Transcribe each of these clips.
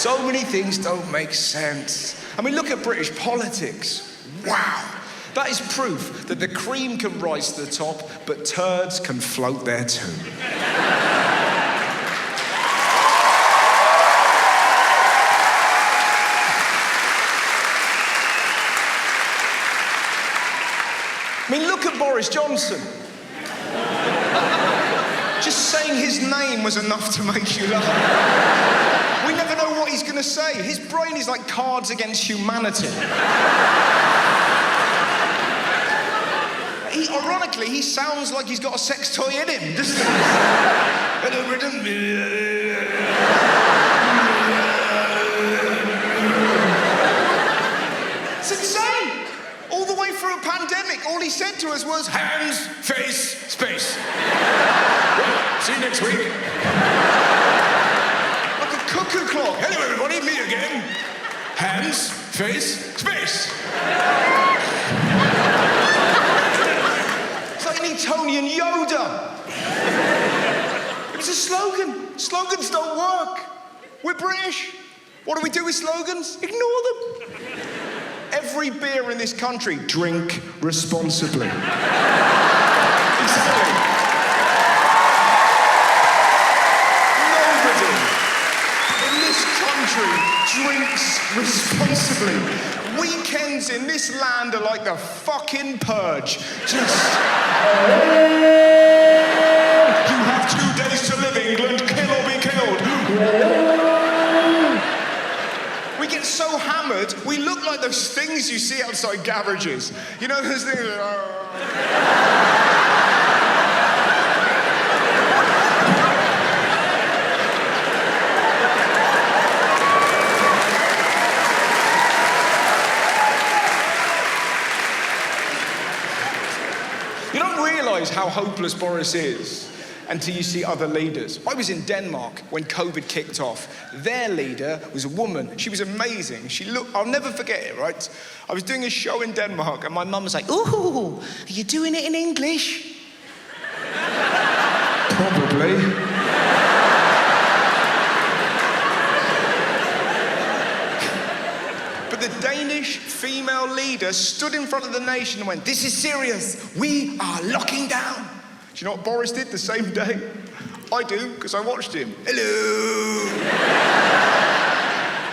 So many things don't make sense. I mean, look at British politics. Wow. That is proof that the cream can rise to the top, but turds can float there too. I mean, look at Boris Johnson. Just saying his name was enough to make you laugh. We never know what he's going to say. His brain is like Cards Against Humanity. Ironically, he sounds like he's got a sex toy in him, doesn't he? It's insane. All the way through a pandemic, all he said to us was, hands, face, space. Well, see you next week. Like a cuckoo clock. Hello, everybody, me again. Hands, face, space. It's like an Etonian Yoda. It was a slogan. Slogans don't work. We're British. What do we do with slogans? Ignore them. Every beer in this country, drink responsibly. Exactly. Nobody in this country drinks responsibly. Weekends in this land are like the fucking purge. Just... You have 2 days to live, England. Kill or be killed. We get so hammered, we look like those things you see outside garages. You know those things? You don't realise how hopeless Boris is until you see other leaders. I was in Denmark when COVID kicked off. Their leader was a woman. She was amazing. I'll never forget it, right? I was doing a show in Denmark and my mum was like, ooh, are you doing it in English? Probably. But the Danish female leader stood in front of the nation and went, this is serious. We are locking down. Do you know what Boris did the same day? I do, because I watched him. Hello!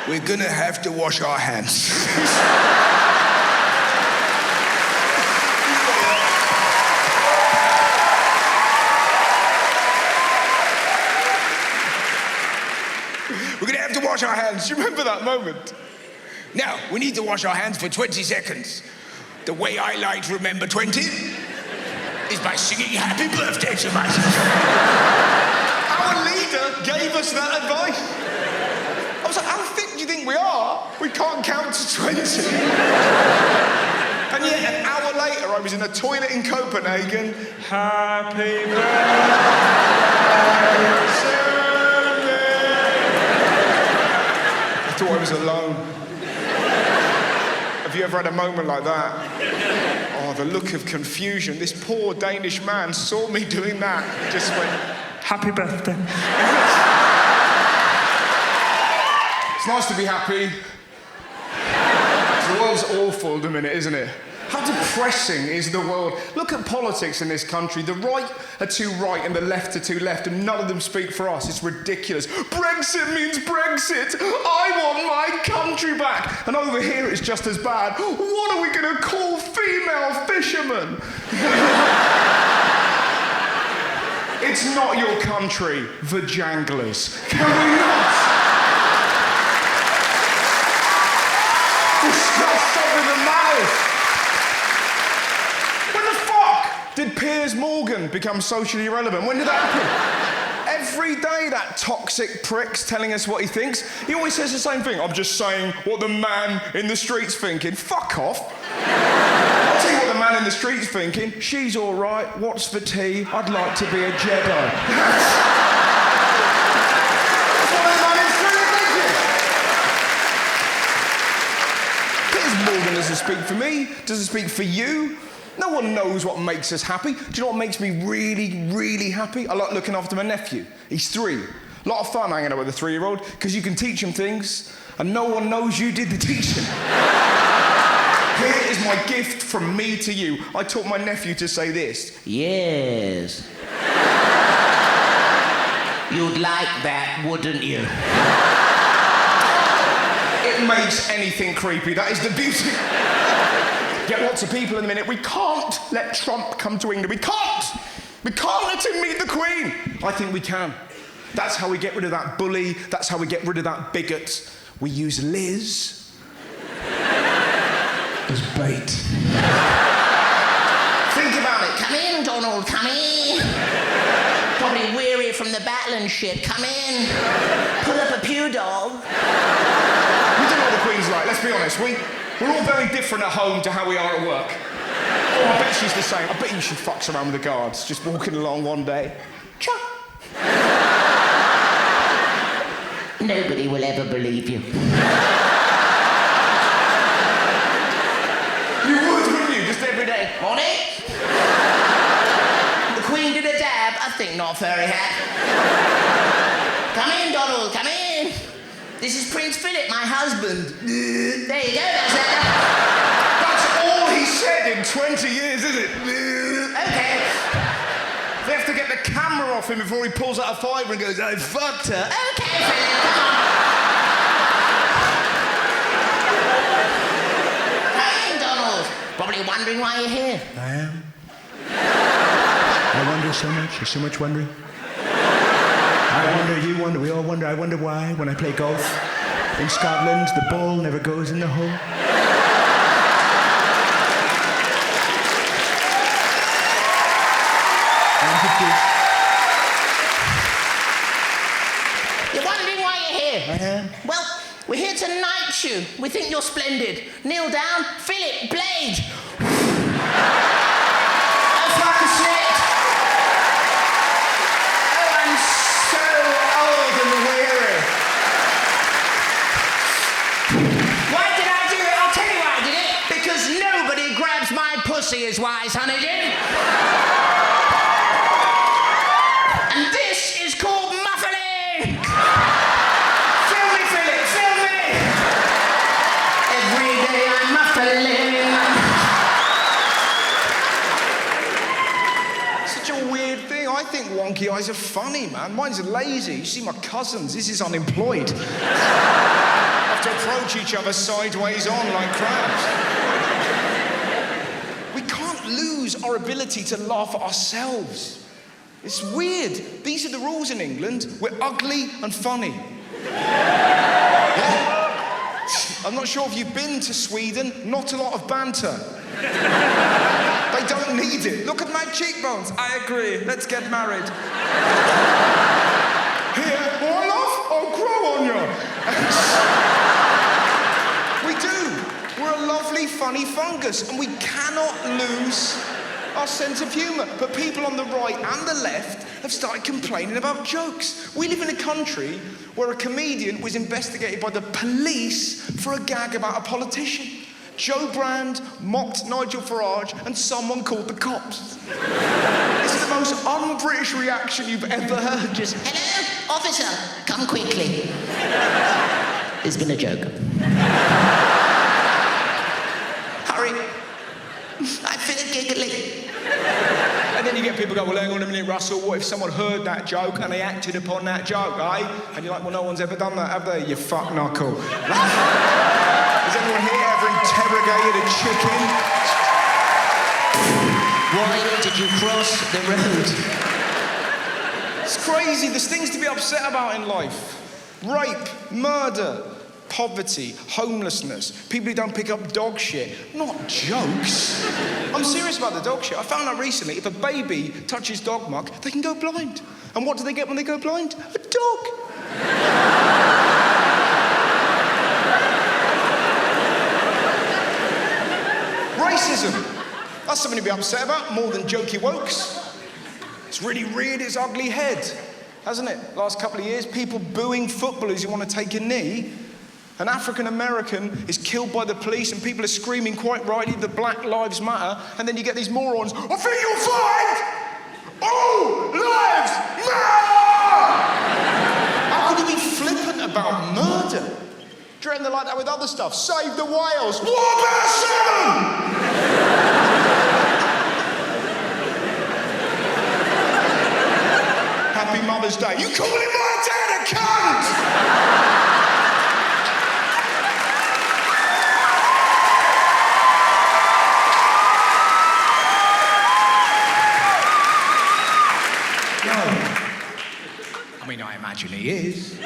We're gonna have to wash our hands. We're gonna have to wash our hands. Do you remember that moment? Now, we need to wash our hands for 20 seconds. The way I like to remember 20 is by singing happy birthday to myself. Our leader gave us that advice. I was like, how thick do you think we are? We can't count to 20. And yet, an hour later, I was in a toilet in Copenhagen. Happy birthday. I thought I was alone. Have you ever had a moment like that? Oh, the look of confusion. This poor Danish man saw me doing that. He just went, happy birthday. It's nice to be happy. The world's awful at the minute, isn't it? How depressing is the world? Look at politics in this country. The right are too right and the left are too left, and none of them speak for us. It's ridiculous. Brexit means Brexit. I want my country back. And over here it's just as bad. What are we going to call female fishermen? It's not your country, vajanglers. Can we not? Discuss something with mouth. Did Piers Morgan become socially relevant? When did that happen? Every day that toxic prick's telling us what he thinks. He always says the same thing. I'm just saying what the man in the street's thinking. Fuck off. I'll tell you what the man in the street's thinking. She's all right. What's for tea? I'd like to be a Jedi. That's what the man in the street is thinking. Piers Morgan doesn't speak for me. Doesn't speak for you. No one knows what makes us happy. Do you know what makes me really, really happy? I like looking after my nephew. He's 3. A lot of fun hanging out with a 3-year-old, because you can teach him things, and no one knows you did the teaching. Here is my gift from me to you. I taught my nephew to say this. Yes. You'd like that, wouldn't you? It makes anything creepy. That is the beauty. Get lots of people in a minute. We can't let Trump come to England. We can't. We can't let him meet the Queen. I think we can. That's how we get rid of that bully. That's how we get rid of that bigot. We use Liz as bait. Think about it. Come in, Donald, come in. Probably weary from the battle and shit. Come in. Pull up a pew, dog. We don't know what the Queen's like, let's be honest. We're all very different at home to how we are at work. Oh, I bet she's the same. I bet you she fucks around with the guards, just walking along one day. Cha! Nobody will ever believe you. You would, wouldn't you? Just every day. Morning. The Queen did a dab. I think not very happy. Come in, Donald, come in. This is Prince Philip, my husband. There you go, that's that. That's all he said in 20 years, is it? Okay. They have to get the camera off him before he pulls out a fiver and goes, I fucked her. Okay, Philip, come on. Come in, Donald. Probably wondering why you're here. I am. I wonder so much. There's so much wondering. I wonder, you wonder, we all wonder. I wonder why, when I play golf in Scotland, the ball never goes in the hole. You're wondering why you're here? I am. Well, we're here to knight you. We think you're splendid. Kneel down. Philip, blade. Oh, fucking shit. Oh, I'm so old and weary. Why did I do it? I'll tell you why I did it. Because nobody grabs my pussy as wise, honey, did. And this is called muffling. Film me, Philip, film me. Every day I'm muffling. Such a weird thing. I think wonky eyes are funny, man. Mine's lazy. You see my cousins, this is unemployed. Have to approach each other sideways on like crabs. We can't lose our ability to laugh at ourselves. It's weird. These are the rules in England. We're ugly and funny. Yeah? I'm not sure if you've been to Sweden. Not a lot of banter. They don't need it. Look at my cheekbones. I agree. Let's get married. Here, more love? I'll grow on you. We do. We're a lovely, funny fungus, and we cannot lose our sense of humour. But people on the right and the left have started complaining about jokes. We live in a country where a comedian was investigated by the police for a gag about a politician. Joe Brand mocked Nigel Farage and someone called the cops. This is the most un-British reaction you've ever heard. Just, hello, officer, come quickly. There's been a joke. Hurry. I feel giggly. And then you get people go, well, hang on a minute, Russell, what if someone heard that joke and they acted upon that joke, eh? And you're like, well, no one's ever done that, have they, you fuck knuckle? Has anyone here ever interrogated a chicken? Why did you cross the road? It's crazy, there's things to be upset about in life. Rape, murder, poverty, homelessness, people who don't pick up dog shit. Not jokes. I'm serious about the dog shit. I found out recently, if a baby touches dog muck, they can go blind. And what do they get when they go blind? A dog. Racism. That's something to be upset about, more than jokey wokes. It's really reared its ugly head, hasn't it? Last couple of years, people booing footballers who want to take a knee. An African American is killed by the police and people are screaming quite rightly that Black Lives Matter, and then you get these morons, I think you'll find all lives matter! that with other stuff. Save the whales. What about salmon? Happy Mother's Day. You calling my dad a cunt? I mean, I imagine he is.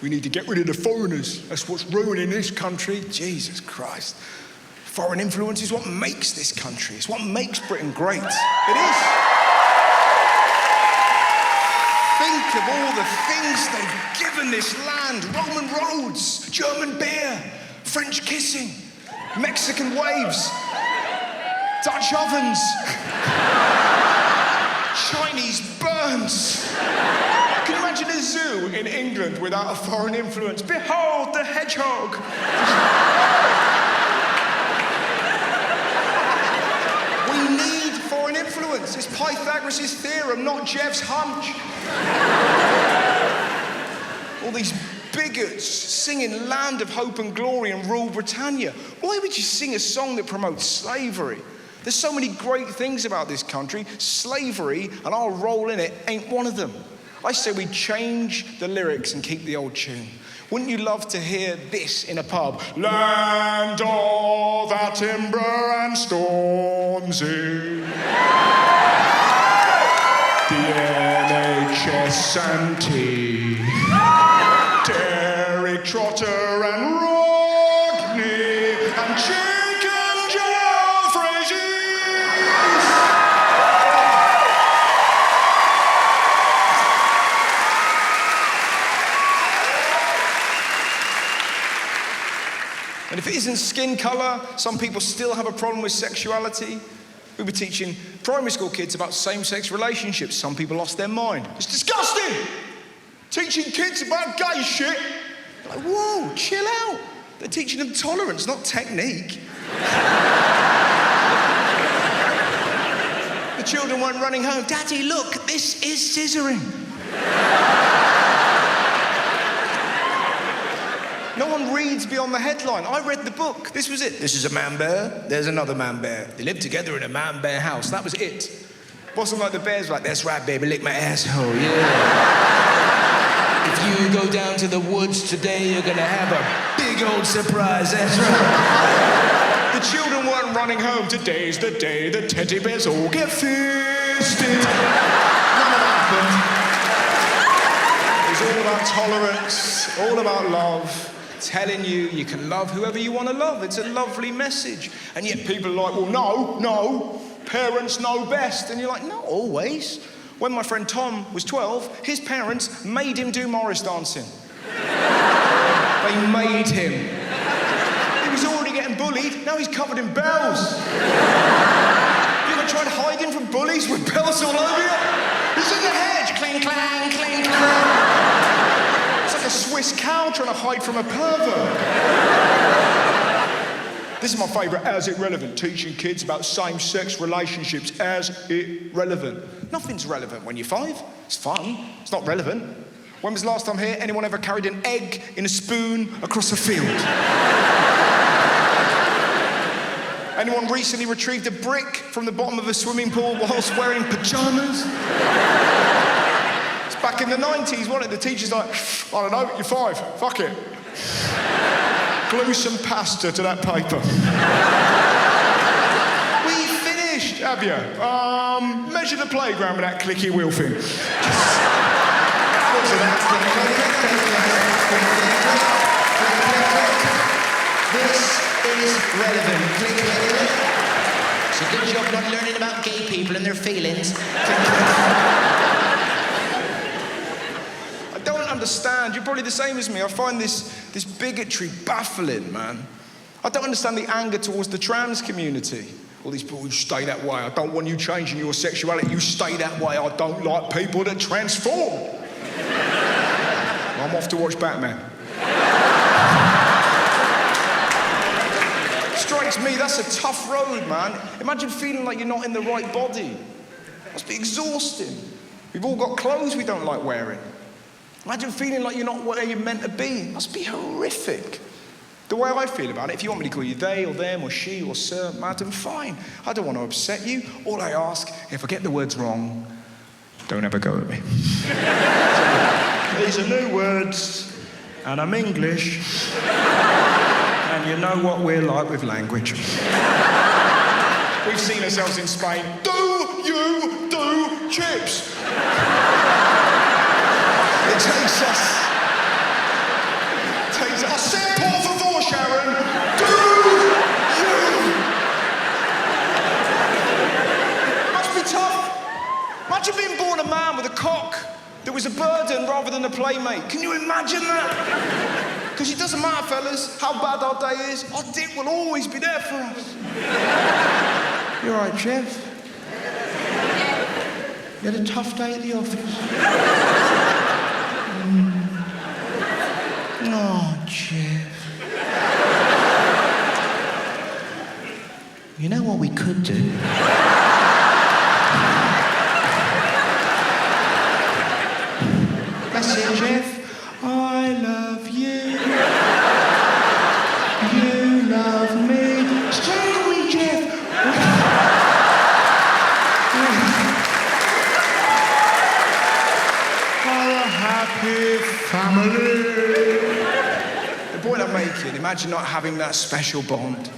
We need to get rid of the foreigners. That's what's ruining this country. Jesus Christ. Foreign influence is what makes this country. It's what makes Britain great. It is. Think of all the things they've given this land. Roman roads, German beer, French kissing, Mexican waves, Dutch ovens, Chinese burns. Can you imagine a zoo in England without a foreign influence? Behold the hedgehog. We need foreign influence. It's Pythagoras' theorem, not Jeff's hunch. All these bigots singing Land of Hope and Glory and Rule Britannia. Why would you sing a song that promotes slavery? There's so many great things about this country. Slavery and our role in it ain't one of them. I say we change the lyrics and keep the old tune. Wouldn't you love to hear this in a pub? Land of the timber and Stormzy, the NHS and tea, Derek Trotter and Rodney and Chicken Joe Frazier. And if it isn't skin colour, some people still have a problem with sexuality. We were teaching primary school kids about same-sex relationships. Some people lost their mind. It's disgusting! Teaching kids about gay shit. Like, whoa, chill out. They're teaching them tolerance, not technique. The children weren't running home. Daddy, look, this is scissoring. No one reads beyond the headline. I read the book. This was it. This is a man bear. There's another man bear. They live together in a man bear house. That was it. Wasn't like the bears were like, that's right, baby, lick my asshole, yeah. If you go down to the woods today, you're gonna have a big old surprise, that's right. The children weren't running home. Today's the day the teddy bears all get fisted. None of that happened. It was all about tolerance, all about love. Telling you can love whoever you want to love. It's a lovely message. And yet people are like, well, no, parents know best. And you're like, not always. When my friend Tom was 12, his parents made him do Morris dancing. They made him. He was already getting bullied, now he's covered in bells. You ever tried hiding from bullies with bells all over you? He's in the hedge, cling, clang, cling, clang. A Swiss cow trying to hide from a pervert. This is my favourite, As It Relevant, teaching kids about same-sex relationships. As it relevant. Nothing's relevant when you're 5. It's fun. It's not relevant. When was the last time here anyone ever carried an egg in a spoon across a field? Anyone recently retrieved a brick from the bottom of a swimming pool whilst wearing pyjamas? Back in the 90s, wasn't it? The teacher's like, I don't know, you're 5, fuck it. Glue some pasta to that paper. We finished, have you? Measure the playground with that clicky wheel thing. This is relevant. It's a good job not learning about gay people and their feelings. Understand, you're probably the same as me. I find this bigotry baffling, man. I don't understand the anger towards the trans community. All these people, you stay that way. I don't want you changing your sexuality. You stay that way. I don't like people that transform. I'm off to watch Batman. Strikes me, that's a tough road, man. Imagine feeling like you're not in the right body. Must be exhausting. We've all got clothes we don't like wearing. Imagine feeling like you're not where you're meant to be. It must be horrific. The way I feel about it, if you want me to call you they or them or she or sir, madam, fine. I don't want to upset you. All I ask, if I get the words wrong, don't ever go at me. These are new words, and I'm English, and you know what we're like with language. We've seen ourselves in Spain. Do you do chips? It takes us. I said, por favor, Sharon. Do you? Must be tough. Imagine being born a man with a cock that was a burden rather than a playmate. Can you imagine that? Because it doesn't matter, fellas, how bad our day is, our dick will always be there for us. You all right, Jeff? You had a tough day at the office? Oh, Jeff. You know what we could do? That's it, Jeff. I love you. You love me. Strangle me, Jeff. Our happy family. The point I'm making, imagine not having that special bond.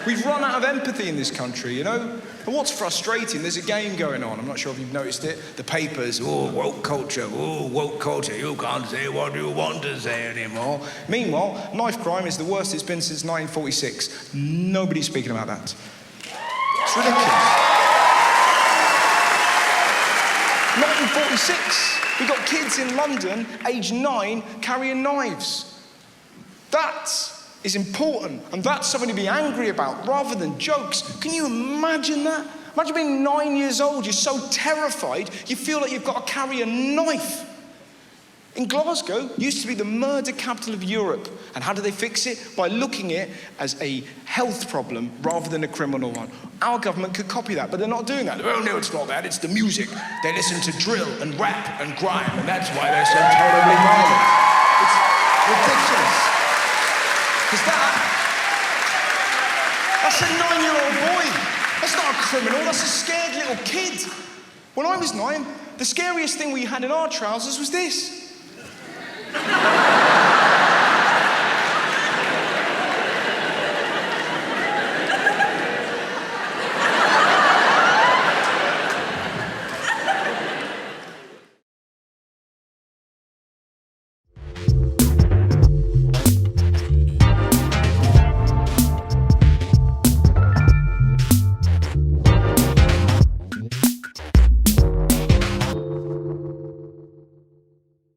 We've run out of empathy in this country, you know? And what's frustrating, there's a game going on. I'm not sure if you've noticed it. The papers, woke culture, woke culture. You can't say what you want to say anymore. Meanwhile, knife crime is the worst it's been since 1946. Nobody's speaking about that. It's ridiculous. 1946, we got kids in London, aged 9, carrying knives. That is important, and that's something to be angry about rather than jokes. Can you imagine that? Imagine being 9 years old, you're so terrified, you feel like you've got to carry a knife. In Glasgow, used to be the murder capital of Europe. And how do they fix it? By looking at it as a health problem rather than a criminal one. Our government could copy that, but they're not doing that. Oh, no, it's not that, it's the music. They listen to drill and rap and grime, and that's why they're so terribly violent. It's ridiculous. Because that's a 9-year-old boy. That's not a criminal, that's a scared little kid. When I was 9, the scariest thing we had in our trousers was this.